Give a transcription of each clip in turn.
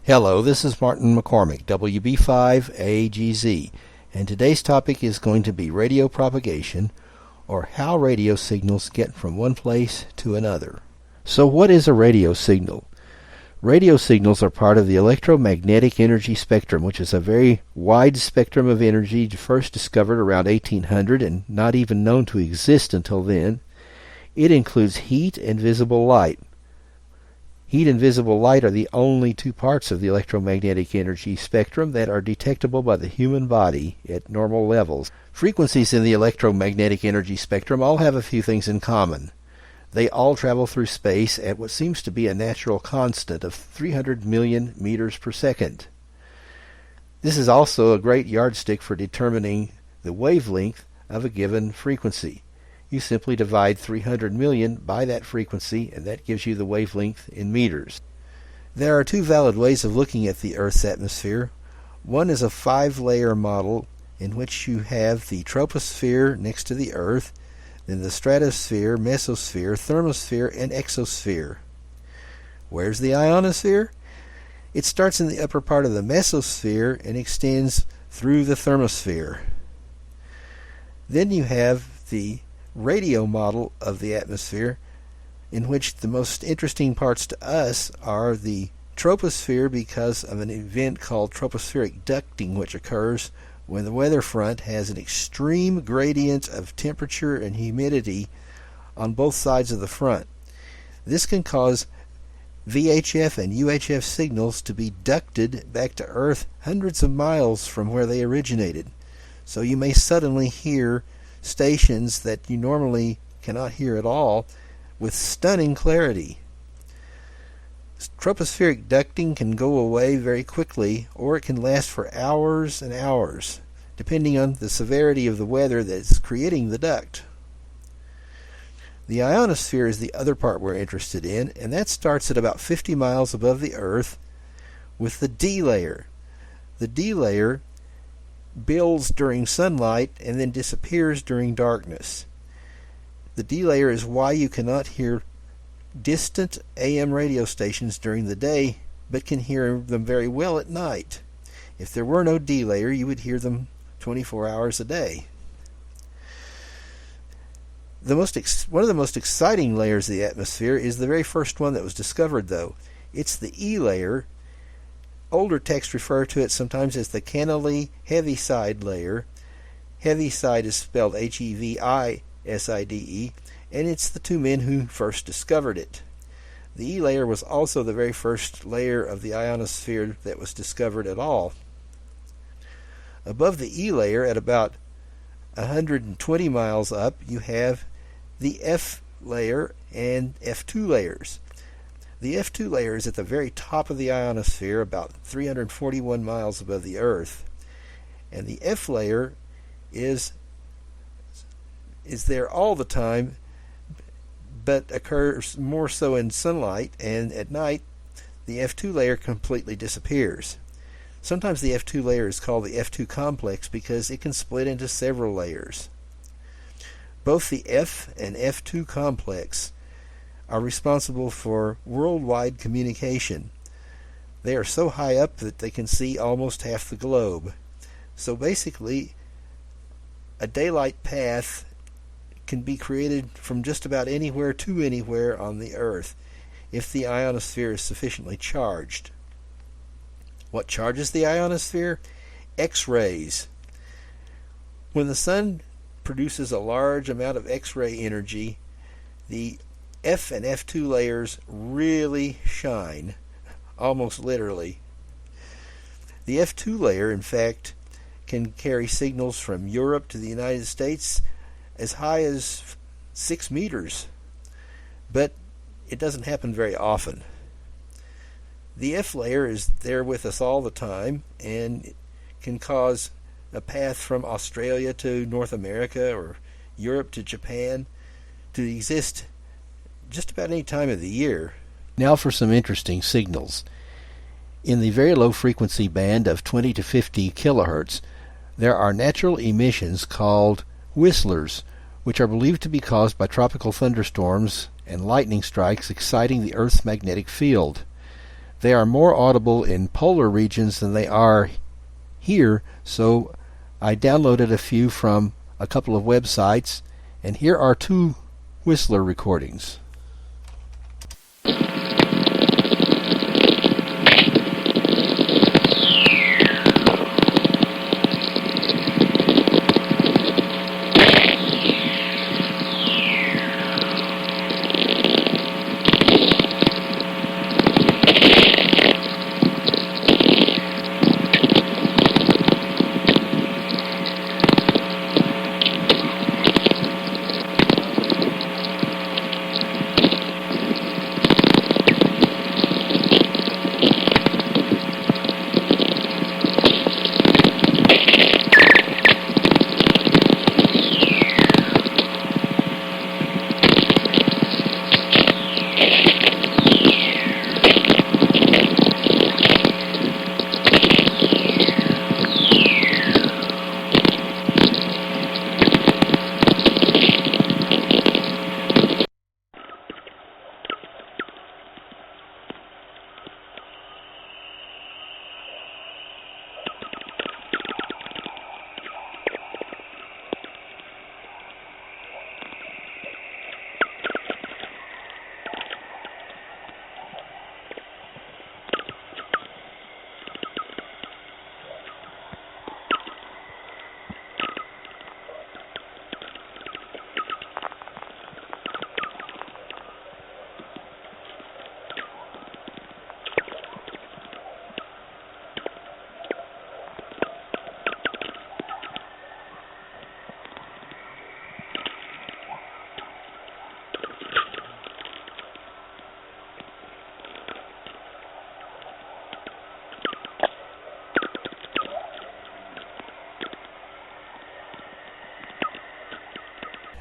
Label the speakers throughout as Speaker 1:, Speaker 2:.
Speaker 1: Hello, this is Martin McCormick, WB5AGZ, and today's topic is going to be radio propagation, or how radio signals get from one place to another. So what is a radio signal? Radio signals are part of the electromagnetic energy spectrum, which is a very wide spectrum of energy first discovered around 1800 and not even known to exist until then. It includes heat and visible light. Heat and visible light are the only two parts of the electromagnetic energy spectrum that are detectable by the human body at normal levels. Frequencies in the electromagnetic energy spectrum all have a few things in common. They all travel through space at what seems to be a natural constant of 300 million meters per second. This is also a great yardstick for determining the wavelength of a given frequency. You simply divide 300 million by that frequency, and that gives you the wavelength in meters. There are two valid ways of looking at the Earth's atmosphere. One is a 5-layer model in which you have the troposphere next to the Earth, then the stratosphere, mesosphere, thermosphere, and exosphere. Where's the ionosphere? It starts in the upper part of the mesosphere and extends through the thermosphere. Then you have the radio model of the atmosphere, in which the most interesting parts to us are the troposphere because of an event called tropospheric ducting, which occurs when the weather front has an extreme gradient of temperature and humidity on both sides of the front. This can cause VHF and UHF signals to be ducted back to Earth hundreds of miles from where they originated. So you may suddenly hear stations that you normally cannot hear at all with stunning clarity. Tropospheric ducting can go away very quickly, or it can last for hours and hours, depending on the severity of the weather that's creating the duct. The ionosphere is the other part we're interested in, and that starts at about 50 miles above the Earth with the D layer. The D layer builds during sunlight and then disappears during darkness. The D layer is why you cannot hear distant AM radio stations during the day, but can hear them very well at night. If there were no D layer, you would hear them 24 hours a day. One of the most exciting layers of the atmosphere is the very first one that was discovered, though. It's the E layer. Older texts refer to it sometimes as the Canaley Heaviside layer. Heaviside is spelled Heviside, and it's the two men who first discovered it. The E layer was also the very first layer of the ionosphere that was discovered at all. Above the E layer, at about 120 miles up, you have the F layer and F2 layers. The F2 layer is at the very top of the ionosphere, about 341 miles above the Earth. And the F layer is there all the time, but occurs more so in sunlight, and at night the F2 layer completely disappears. Sometimes the F2 layer is called the F2 complex because it can split into several layers. Both the F and F2 complex are responsible for worldwide communication. They are so high up that they can see almost half the globe. So basically, a daylight path can be created from just about anywhere to anywhere on the Earth if the ionosphere is sufficiently charged. What charges the ionosphere? X-rays. When the sun produces a large amount of X-ray energy, the F and F2 layers really shine, almost literally. The F2 layer, in fact, can carry signals from Europe to the United States as high as 6 meters, but it doesn't happen very often. The F layer is there with us all the time and can cause a path from Australia to North America or Europe to Japan to exist just about any time of the year. Now for some interesting signals. In the very low frequency band of 20 to 50 kilohertz, there are natural emissions called whistlers, which are believed to be caused by tropical thunderstorms and lightning strikes exciting the Earth's magnetic field. They are more audible in polar regions than they are here, so I downloaded a few from a couple of websites, and here are two Whistler recordings.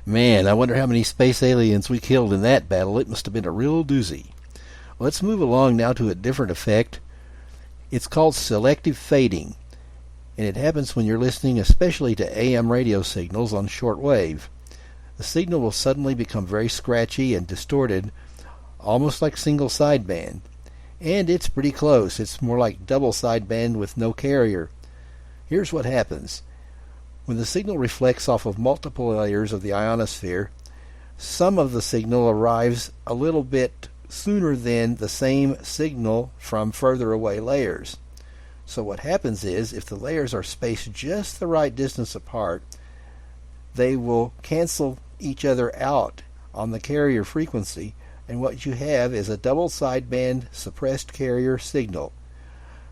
Speaker 1: Man, I wonder how many space aliens we killed in that battle. It must have been a real doozy. Let's move along now to a different effect. It's called selective fading, and it happens when you're listening especially to AM radio signals on shortwave. The signal will suddenly become very scratchy and distorted, almost like single sideband. And it's pretty close. It's more like double sideband with no carrier. Here's what happens. When the signal reflects off of multiple layers of the ionosphere, some of the signal arrives a little bit sooner than the same signal from further away layers. So what happens is, if the layers are spaced just the right distance apart, they will cancel each other out on the carrier frequency, and what you have is a double sideband suppressed carrier signal.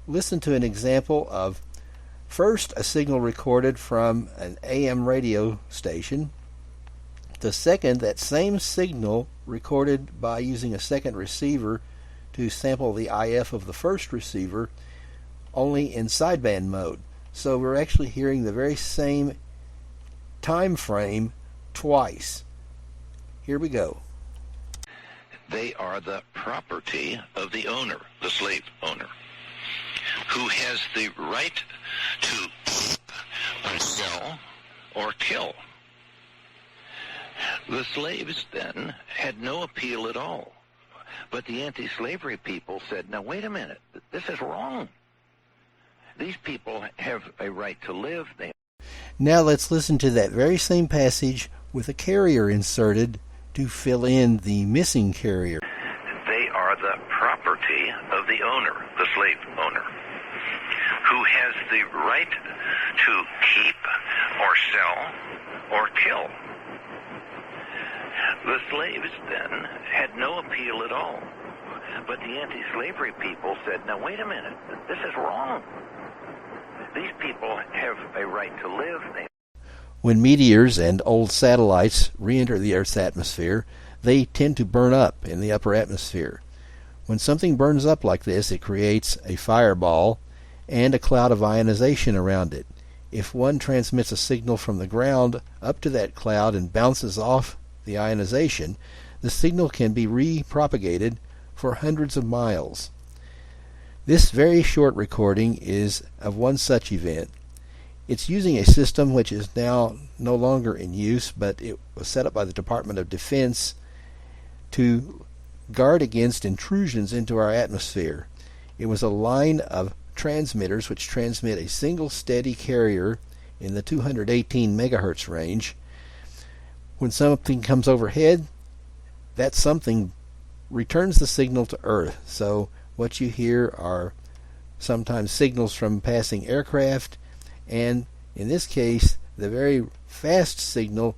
Speaker 1: Listen to an example of first a signal recorded from an AM radio station. The second, that same signal recorded by using a second receiver to sample the IF of the first receiver, only in sideband mode. So we're actually hearing the very same time frame twice. Here we go.
Speaker 2: They are the property of the owner, the slave owner, who has the right to keep or sell or kill. The slaves then had no appeal at all. But the anti-slavery people said, now wait a minute, this is wrong. These people have a right to live.
Speaker 1: Now let's listen to that very same passage with a carrier inserted to fill in the missing carrier.
Speaker 2: They are the property of the owner, the slave owner, who has the right to keep or sell or kill. The slaves then had no appeal at all. But the anti-slavery people said, now wait a minute, this is wrong. These people have a right to live.
Speaker 1: When meteors and old satellites re-enter the Earth's atmosphere, they tend to burn up in the upper atmosphere. When something burns up like this, it creates a fireball and a cloud of ionization around it. If one transmits a signal from the ground up to that cloud and bounces off the ionization, the signal can be re-propagated for hundreds of miles. This very short recording is of one such event. It's using a system which is now no longer in use, but it was set up by the Department of Defense to guard against intrusions into our atmosphere. It was a line of transmitters which transmit a single steady carrier in the 218 megahertz range. When something comes overhead, that something returns the signal to Earth. So what you hear are sometimes signals from passing aircraft, and in this case, the very fast signal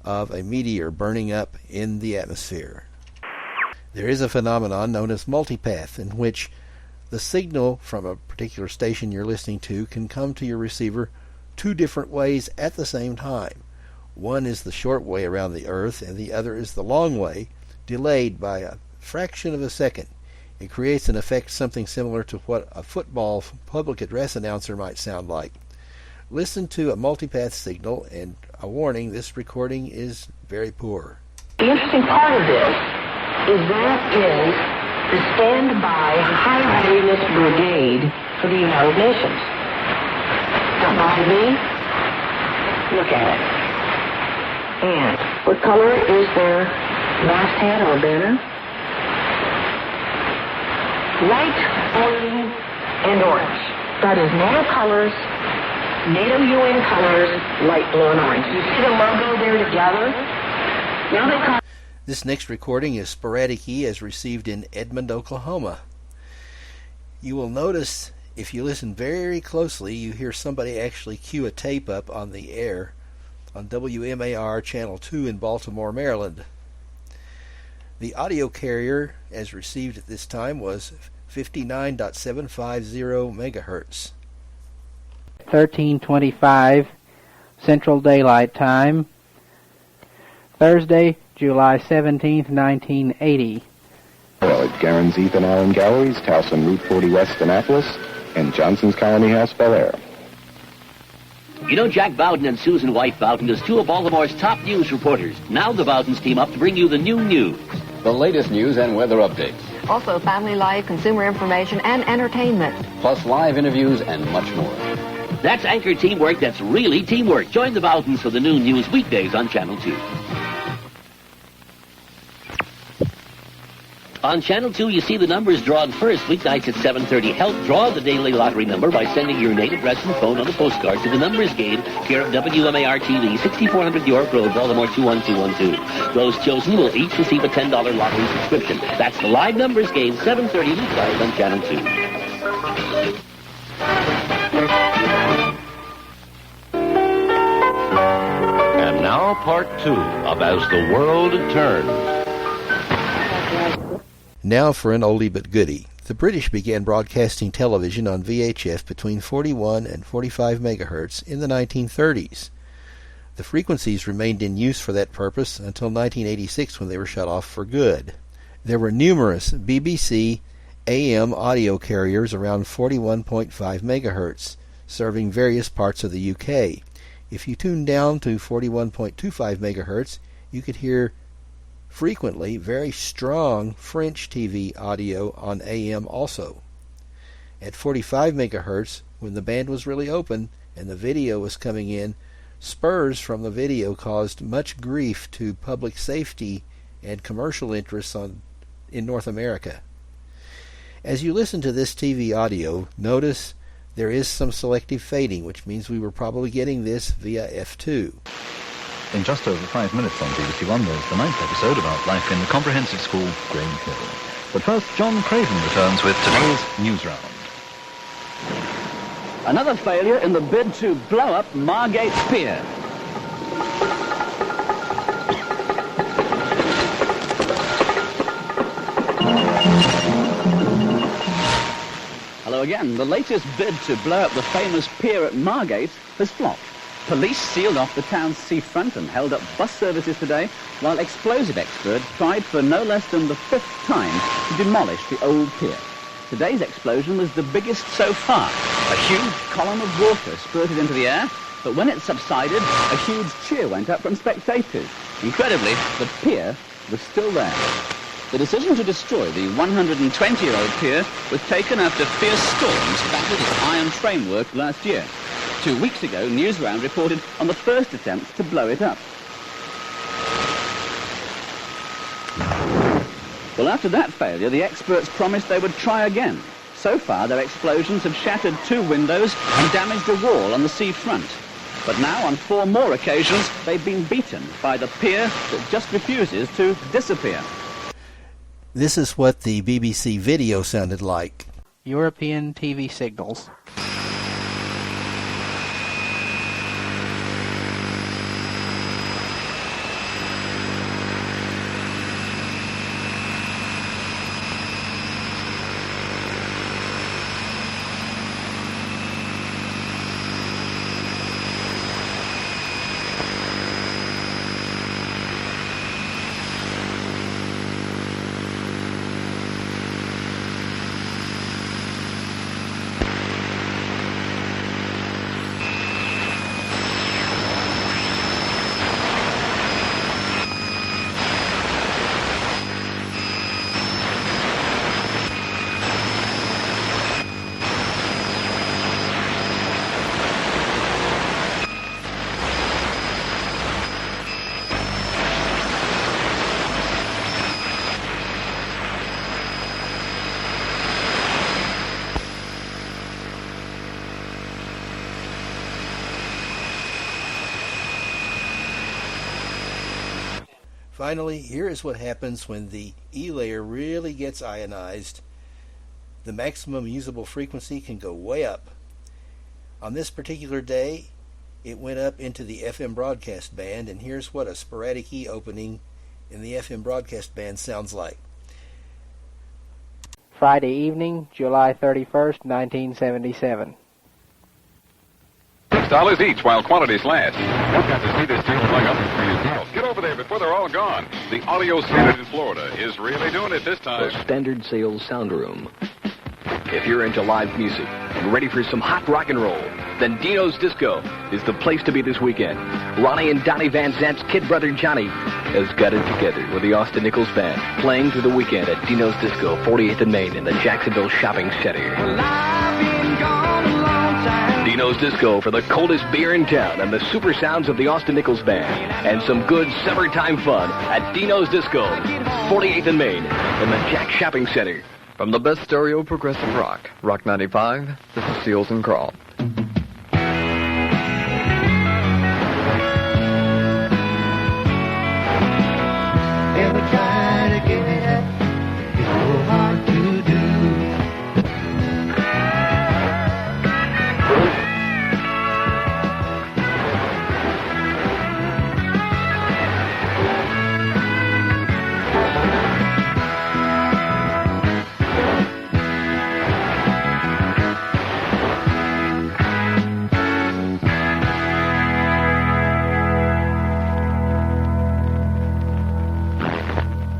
Speaker 1: of a meteor burning up in the atmosphere. There is a phenomenon known as multipath, in which the signal from a particular station you're listening to can come to your receiver two different ways at the same time. One is the short way around the Earth, and the other is the long way, delayed by a fraction of a second. It creates an effect something similar to what a football public address announcer might sound like. Listen to a multipath signal, and a warning, this recording is very poor.
Speaker 3: The interesting part of this is that is the standby high readiness brigade for the United Nations. Don't bother me? Look at it. And what color is their masthead or banner? Light blue and orange. That is NATO colors, NATO UN colors, light blue and orange. You see the logo there together? Now they call.
Speaker 1: This next recording is sporadic E, as received in Edmond, Oklahoma. You will notice, if you listen very closely, you hear somebody actually cue a tape up on the air on WMAR Channel 2 in Baltimore, Maryland. The audio carrier, as received at this time, was 59.750 megahertz.
Speaker 4: 13:25 Central Daylight Time, Thursday, July 17th, 1980.
Speaker 5: At Garen's Ethan Allen Galleries, Towson Route 40 West, Annapolis, and Johnson's Colony House, Bel Air.
Speaker 6: You know, Jack Bowden and Susan White Bowden is two of Baltimore's top news reporters. Now the Bowdens team up to bring you the new news.
Speaker 7: The latest news and weather updates.
Speaker 8: Also family life, consumer information, and entertainment.
Speaker 7: Plus live interviews and much more.
Speaker 6: That's anchor teamwork that's really teamwork. Join the Bowdens for the new news weekdays on Channel 2. On Channel 2, you see the numbers drawn first, weeknights at 7:30. Help draw the daily lottery number by sending your name, address, and phone on a postcard to the numbers game, care of WMAR TV, 6400 York Road, Baltimore 21212. Those chosen will each receive a $10 lottery subscription. That's the live numbers game, 7:30 weeknights on Channel 2.
Speaker 9: And now part 2 of As the World Turns.
Speaker 1: Now for an oldie but goodie. The British began broadcasting television on VHF between 41 and 45 megahertz in the 1930s. The frequencies remained in use for that purpose until 1986, when they were shut off for good. There were numerous BBC AM audio carriers around 41.5 megahertz, serving various parts of the UK. If you tuned down to 41.25 megahertz, you could hear frequently very strong French TV audio on AM also. At 45 megahertz, when the band was really open and the video was coming in, spurs from the video caused much grief to public safety and commercial interests in North America. As you listen to this TV audio, notice there is some selective fading, which means we were probably getting this via F2.
Speaker 10: In just over 5 minutes on BBC One, there's the 9th episode about life in the comprehensive school, Grange Hill. But first, John Craven returns with today's News Round.
Speaker 6: Another failure in the bid to blow up Margate Pier. Hello again. The latest bid to blow up the famous pier at Margate has flopped. Police sealed off the town's seafront and held up bus services today, while explosive experts tried for no less than the 5th time to demolish the old pier. Today's explosion was the biggest so far. A huge column of water spurted into the air, but when it subsided, a huge cheer went up from spectators. Incredibly, the pier was still there. The decision to destroy the 120-year-old pier was taken after fierce storms battered its iron framework last year. 2 weeks ago, Newsround reported on the first attempt to blow it up. Well, after that failure, the experts promised they would try again. So far, their explosions have shattered 2 windows and damaged a wall on the sea front. But now, on 4 more occasions, they've been beaten by the pier that just refuses to disappear.
Speaker 1: This is what the BBC video sounded like.
Speaker 4: European TV signals.
Speaker 1: Finally, here is what happens when the E layer really gets ionized. The maximum usable frequency can go way up. On this particular day, it went up into the FM broadcast band, and here's what a sporadic E opening in the FM broadcast band sounds like.
Speaker 4: Friday evening, July 31st, 1977.
Speaker 11: $6 each while quantities last. You've got to see this deal play up for you girls. Get over there before they're all gone. The audio standard in Florida is really doing it this time.
Speaker 12: The Standard Sales Sound Room. If you're into live music and ready for some hot rock and roll, then Dino's Disco is the place to be this weekend. Ronnie and Donnie Van Zant's kid brother Johnny has got it together with the Austin Nichols Band, playing through the weekend at Dino's Disco, 48th and Main in the Jacksonville Shopping Center. Dino's Disco for the coldest beer in town and the super sounds of the Austin Nichols Band. And some good summertime fun at Dino's Disco, 48th and Main in the Jack Shopping Center.
Speaker 13: From the best stereo progressive rock, Rock 95, this is Seals and Crawl.
Speaker 14: Ever try to get it? It's so hard to do.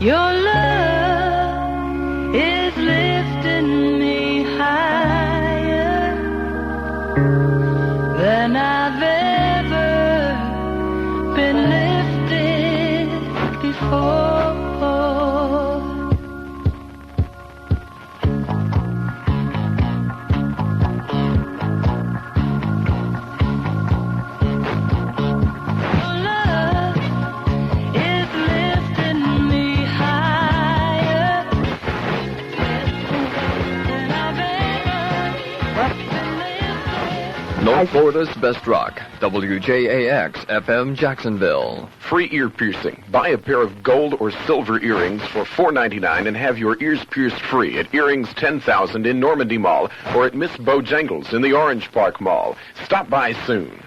Speaker 15: Your love is lifting me higher than I've ever been lifted before.
Speaker 13: North Florida's best rock, WJAX FM Jacksonville.
Speaker 16: Free ear piercing. Buy a pair of gold or silver earrings for $4.99 and have your ears pierced free at Earrings 10,000 in Normandy Mall or at Miss Bojangles in the Orange Park Mall. Stop by soon.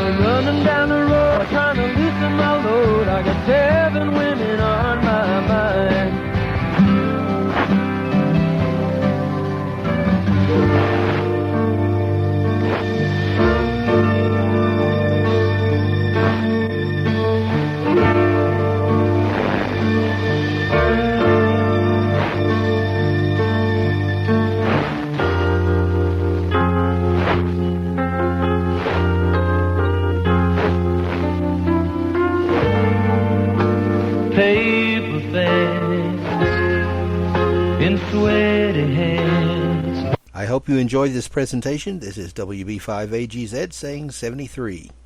Speaker 14: Running down the road, trying to loosen my load. I got 7 women on my mind.
Speaker 1: you enjoyed this presentation. This is WB5AGZ saying 73.